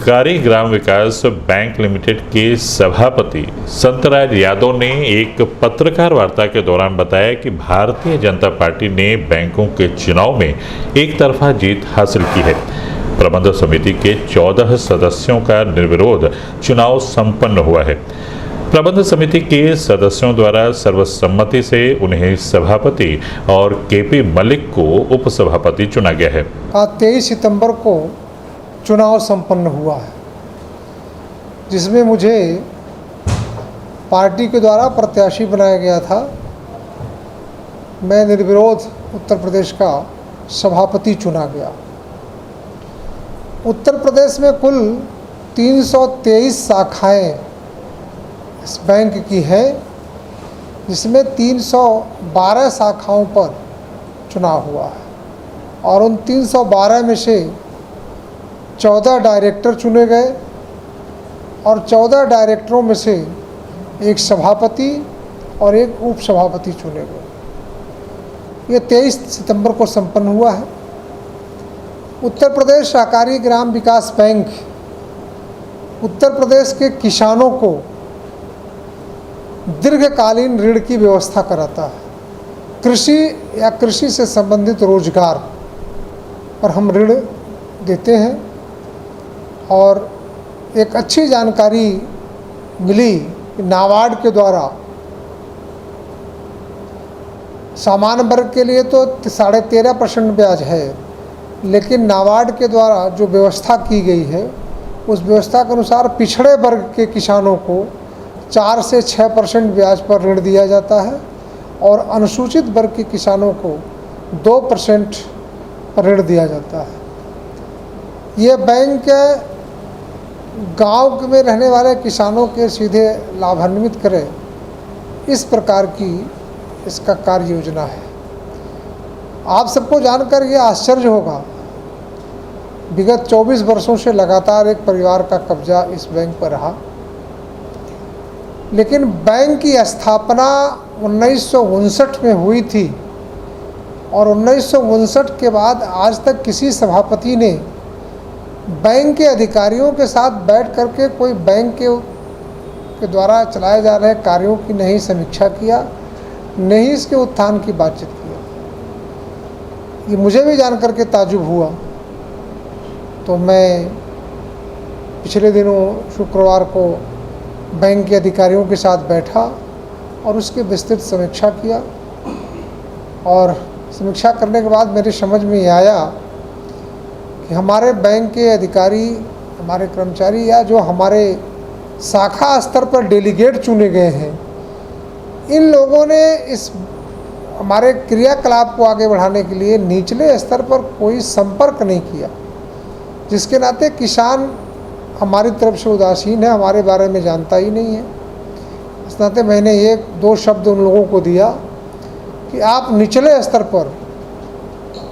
सरकारी ग्राम विकास bank limited के सभापति संतराज यादव ने एक पत्रकार वार्ता के दौरान बताया कि भारतीय जनता पार्टी ने बैंकों के चुनाव में एक तरफा जीत हासिल की है। प्रबंध समिति के 14 सदस्यों का निर्विरोध चुनाव संपन्न हुआ है। प्रबंध समिति के सदस्यों द्वारा सर्वसम्मति से उन्हें सभापति और केपी मलिक को उपसभापति चुना गया है। 23 सितंबर को चुनाव संपन्न हुआ है, जिसमें मुझे पार्टी के द्वारा प्रत्याशी बनाया गया था। मैं निर्विरोध उत्तर प्रदेश का सभापति चुना गया। उत्तर प्रदेश में कुल 323 शाखाएं इस बैंक की है, जिसमें 312 शाखाओं पर चुनाव हुआ है और उन 312 में से 14 डायरेक्टर चुने गए और 14 डायरेक्टरों में से एक सभापति और एक उप सभापति चुने गए। ये 23 सितंबर को संपन्न हुआ है। उत्तर प्रदेश सहकारी ग्राम विकास बैंक उत्तर प्रदेश के किसानों को दीर्घकालीन ऋण की व्यवस्था कराता है। कृषि या कृषि से संबंधित रोजगार पर हम ऋण देते हैं और एक अच्छी जानकारी मिली कि नाबार्ड के द्वारा सामान्य वर्ग के लिए तो 13.5% ब्याज है, लेकिन नाबार्ड के द्वारा जो व्यवस्था की गई है उस व्यवस्था के अनुसार पिछड़े वर्ग के किसानों को 4 से 6% ब्याज पर ऋण दिया जाता है और अनुसूचित वर्ग के किसानों को 2% पर ऋण दिया जाता है। ये बैंक गांव में रहने वाले किसानों के सीधे लाभान्वित करे, इस प्रकार की इसका कार्य योजना है। आप सबको जानकर ये आश्चर्य होगा, विगत 24 वर्षों से लगातार एक परिवार का कब्जा इस बैंक पर रहा, लेकिन बैंक की स्थापना 1959 में हुई थी और 1959 के बाद आज तक किसी सभापति ने बैंक के अधिकारियों के साथ बैठ करके कोई बैंक के द्वारा चलाए जा रहे कार्यों की नहीं समीक्षा किया, नहीं इसके उत्थान की बातचीत किया। ये मुझे भी जान करके ताज्जुब हुआ। तो मैं पिछले दिनों शुक्रवार को बैंक के अधिकारियों के साथ बैठा और उसकी विस्तृत समीक्षा किया और समीक्षा करने के बाद मेरी समझ में आया कि हमारे बैंक के अधिकारी, हमारे कर्मचारी या जो हमारे शाखा स्तर पर डेलीगेट चुने गए हैं, इन लोगों ने इस हमारे क्रियाकलाप को आगे बढ़ाने के लिए निचले स्तर पर कोई संपर्क नहीं किया, जिसके नाते किसान हमारी तरफ से उदासीन है, हमारे बारे में जानता ही नहीं है। इस नाते मैंने 1-2 शब्द उन लोगों को दिया कि आप निचले स्तर पर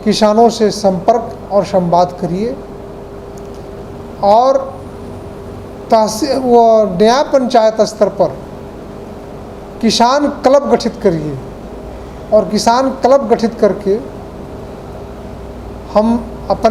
किसानों से संपर्क और संवाद करिए और नया पंचायत स्तर पर किसान क्लब गठित करिए और किसान क्लब गठित करके हम अपने